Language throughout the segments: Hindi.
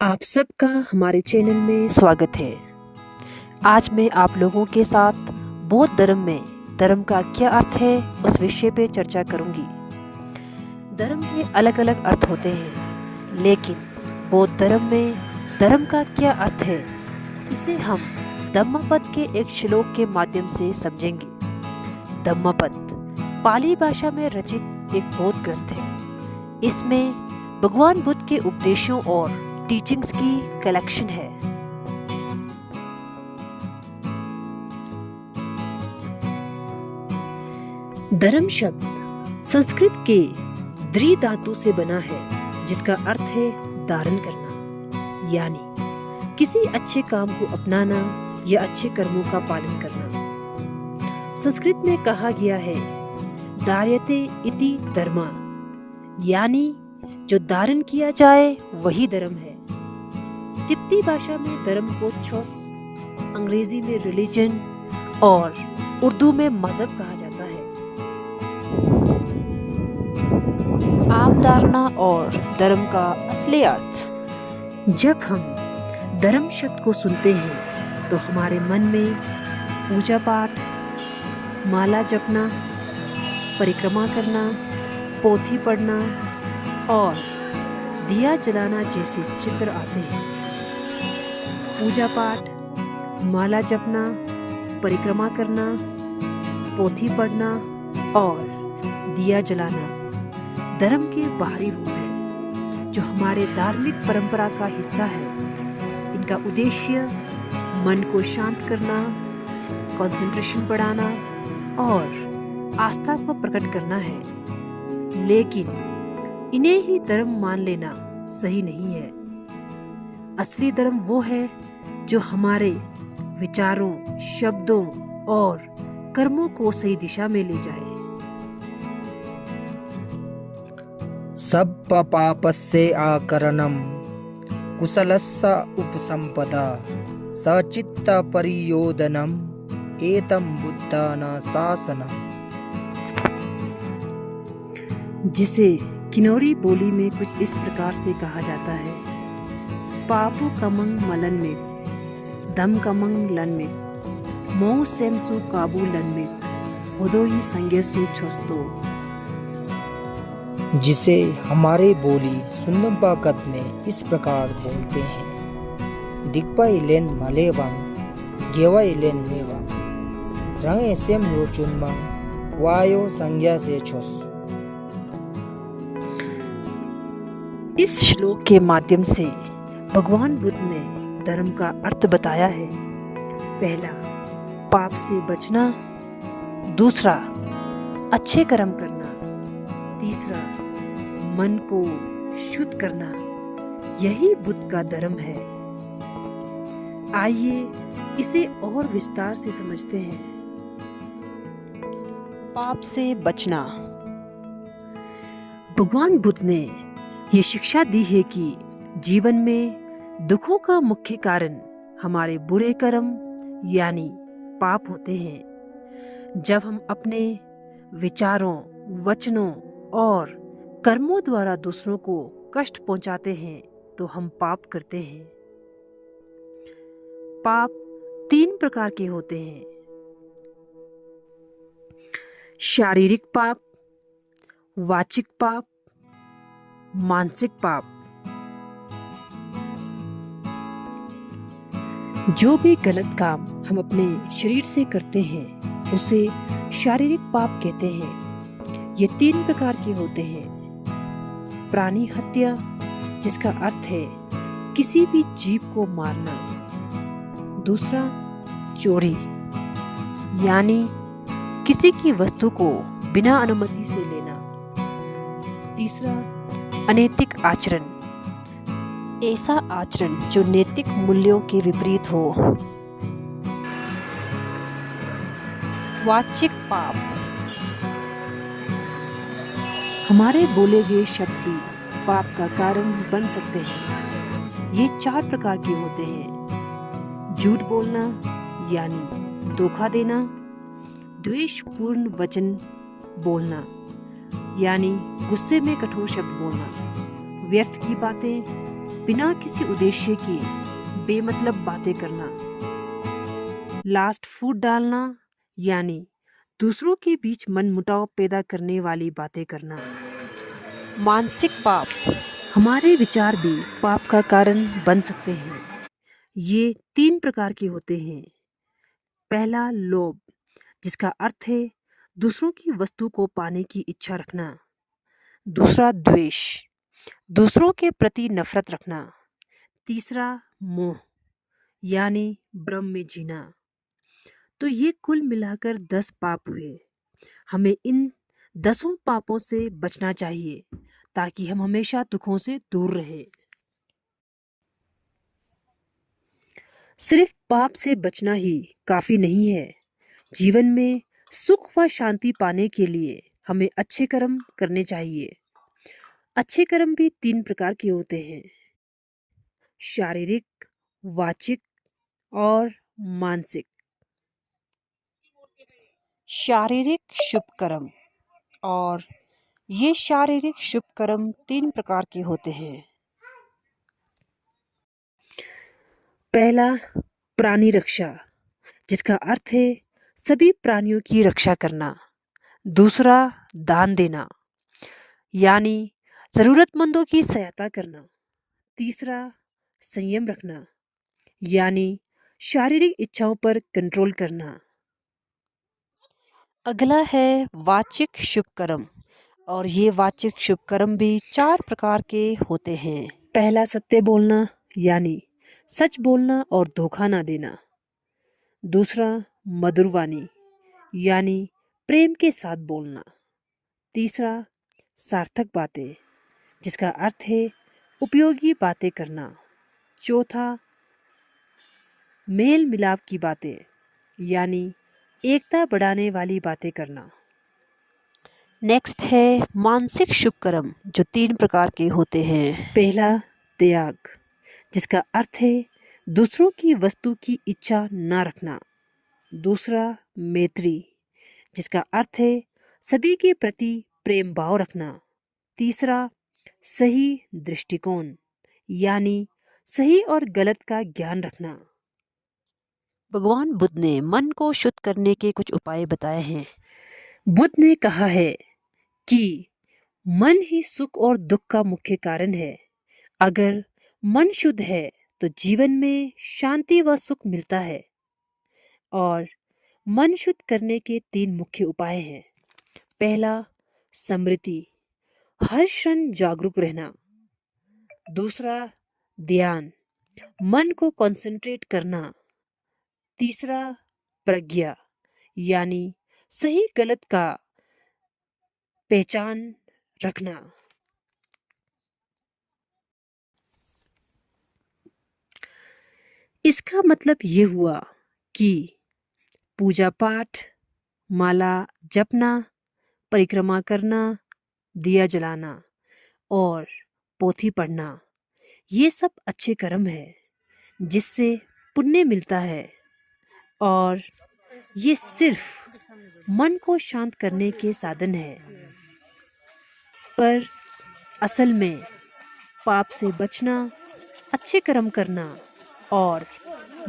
आप सबका हमारे चैनल में स्वागत है। आज मैं आप लोगों के साथ बौद्ध धर्म में धर्म का क्या अर्थ है उस विषय पे चर्चा करूंगी। धर्म के अलग अलग अर्थ होते हैं, लेकिन बौद्ध धर्म में धर्म का क्या अर्थ है इसे हम धम्मपद के एक श्लोक के माध्यम से समझेंगे। धम्मपद पाली भाषा में रचित एक बौद्ध ग्रंथ है। इसमें भगवान बुद्ध के उपदेशों और टीचिंग्स की कलेक्शन है। धर्म शब्द संस्कृत के द्रि धातु से बना है, जिसका अर्थ है धारण करना, यानी किसी अच्छे काम को अपनाना या अच्छे कर्मों का पालन करना। संस्कृत में कहा गया है धार्यते इति धर्मा, यानी जो धारण किया जाए वही धर्म है। तिब्बती भाषा में धर्म को छोस, अंग्रेजी में रिलीजन और उर्दू में मजहब कहा जाता है। आम धारणा और धर्म का असली अर्थ। जब हम धर्म शब्द को सुनते हैं तो हमारे मन में पूजा पाठ, माला जपना, परिक्रमा करना, पोथी पढ़ना और दिया जलाना जैसे चित्र आते हैं। पूजा पाठ, माला जपना, परिक्रमा करना, पोथी पढ़ना और दिया जलाना धर्म के बाहरी रूप है, जो हमारे धार्मिक परंपरा का हिस्सा है। इनका उद्देश्य मन को शांत करना, कंसंट्रेशन बढ़ाना और आस्था को प्रकट करना है। लेकिन इन्हें ही धर्म मान लेना सही नहीं है। असली धर्म वो है जो हमारे विचारों, शब्दों और कर्मों को सही दिशा में ले जाए। सब्ब पापस्य आकरणम कुशलस्य उपसंपदा सचित्त परियोदनम एतम बुद्धाना शासनम। जिसे किन्नौरी बोली में कुछ इस प्रकार से कहा जाता है। पापु कमंग मलन में, दम कमंग लन में, मो सेमसु काबू लन में, होदोई संगेसु छोस्तो। जिसे हमारे बोली सुन्नम्पाकत में इस प्रकार बोलते हैं। डिग्पाई लेन मलेवंग गेवाई लेन मेवंग रंग सेम यो चुनमंग वायो संज्ञा से छोस। इस श्लोक के माध्यम से भगवान बुद्ध ने धर्म का अर्थ बताया है। पहला, पाप से बचना। दूसरा, अच्छे कर्म करना। तीसरा, मन को शुद्ध करना। यही बुद्ध का धर्म है। आइए इसे और विस्तार से समझते हैं। पाप से बचना। भगवान बुद्ध ने ये शिक्षा दी है कि जीवन में दुखों का मुख्य कारण हमारे बुरे कर्म यानी पाप होते हैं। जब हम अपने विचारों, वचनों और कर्मों द्वारा दूसरों को कष्ट पहुंचाते हैं तो हम पाप करते हैं। पाप 3 प्रकार के होते हैं। शारीरिक पाप, वाचिक पाप, मानसिक पाप। जो भी गलत काम हम अपने शरीर से करते हैं उसे शारीरिक पाप कहते हैं। ये 3 प्रकार के होते हैं। प्राणी हत्या, जिसका अर्थ है किसी भी जीव को मारना। दूसरा, चोरी, यानी किसी की वस्तु को बिना अनुमति से लेना। तीसरा, अनैतिक आचरण, ऐसा आचरण जो नैतिक मूल्यों के विपरीत हो। वाचिक पाप, हमारे बोले गए शब्द भी पाप का कारण बन सकते हैं। ये 4 प्रकार के होते हैं। झूठ बोलना यानी धोखा देना, द्वेषपूर्ण वचन बोलना यानी गुस्से में कठोर शब्द बोलना, व्यर्थ की बातें, बिना किसी उद्देश्य के बेमतलब बातें करना, लास्ट फूट डालना यानी दूसरों के बीच मनमुटाव पैदा करने वाली बातें करना। मानसिक पाप, हमारे विचार भी पाप का कारण बन सकते हैं। ये 3 प्रकार के होते हैं। पहला लोभ, जिसका अर्थ है दूसरों की वस्तु को पाने की इच्छा रखना। दूसरा द्वेष, दूसरों के प्रति नफरत रखना। तीसरा मोह, यानी भ्रम में जीना। तो ये कुल मिलाकर 10 पाप हुए। हमें इन 10 पापों से बचना चाहिए ताकि हम हमेशा दुखों से दूर रहे। सिर्फ पाप से बचना ही काफी नहीं है। जीवन में सुख व शांति पाने के लिए हमें अच्छे कर्म करने चाहिए। अच्छे कर्म भी 3 प्रकार के होते हैं: शारीरिक, वाचिक और मानसिक। शारीरिक शुभ कर्म, और ये शारीरिक शुभ कर्म 3 प्रकार के होते हैं। पहला प्राणी रक्षा, जिसका अर्थ है सभी प्राणियों की रक्षा करना। दूसरा दान देना, यानी जरूरतमंदों की सहायता करना। तीसरा संयम रखना, यानी शारीरिक इच्छाओं पर कंट्रोल करना। अगला है वाचिक शुभ कर्म, और ये वाचिक शुभ कर्म भी 4 प्रकार के होते हैं। पहला सत्य बोलना, यानी सच बोलना और धोखा ना देना। दूसरा मधुर वाणी, यानी प्रेम के साथ बोलना। तीसरा सार्थक बातें, जिसका अर्थ है उपयोगी बातें करना। चौथा मेल मिलाप की बातें, यानी एकता बढ़ाने वाली बातें करना। नेक्स्ट है मानसिक शुभ कर्म, जो 3 प्रकार के होते हैं। पहला त्याग, जिसका अर्थ है दूसरों की वस्तु की इच्छा ना रखना। दूसरा मैत्री, जिसका अर्थ है सभी के प्रति प्रेम भाव रखना। तीसरा सही दृष्टिकोण, यानी सही और गलत का ज्ञान रखना। भगवान बुद्ध ने मन को शुद्ध करने के कुछ उपाय बताए हैं। बुद्ध ने कहा है कि मन ही सुख और दुख का मुख्य कारण है। अगर मन शुद्ध है तो जीवन में शांति व सुख मिलता है। और मन शुद्ध करने के 3 मुख्य उपाय हैं। पहला स्मृति, हर क्षण जागरूक रहना। दूसरा ध्यान, मन को कंसंट्रेट करना। तीसरा प्रज्ञा, यानी सही गलत का पहचान रखना। इसका मतलब ये हुआ कि पूजा पाठ, माला जपना, परिक्रमा करना, दिया जलाना और पोथी पढ़ना, ये सब अच्छे कर्म है जिससे पुण्य मिलता है। और ये सिर्फ मन को शांत करने के साधन है। पर असल में पाप से बचना, अच्छे कर्म करना और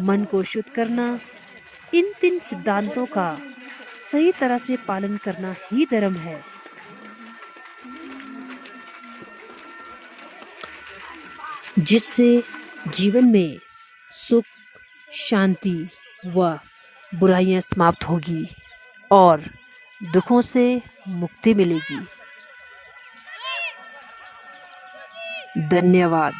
मन को शुद्ध करना, इन 3 सिद्धांतों का सही तरह से पालन करना ही धर्म है। जिससे जीवन में सुख, शांति व बुराइयां समाप्त होगी और दुखों से मुक्ति मिलेगी। धन्यवाद।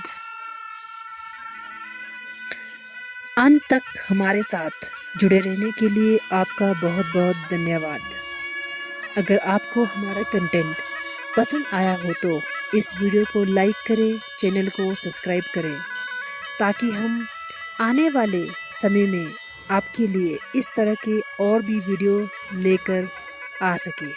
अंत तक हमारे साथ जुड़े रहने के लिए आपका बहुत बहुत धन्यवाद। अगर आपको हमारा कंटेंट पसंद आया हो तो इस वीडियो को लाइक करें, चैनल को सब्सक्राइब करें, ताकि हम आने वाले समय में आपके लिए इस तरह के और भी वीडियो लेकर आ सके।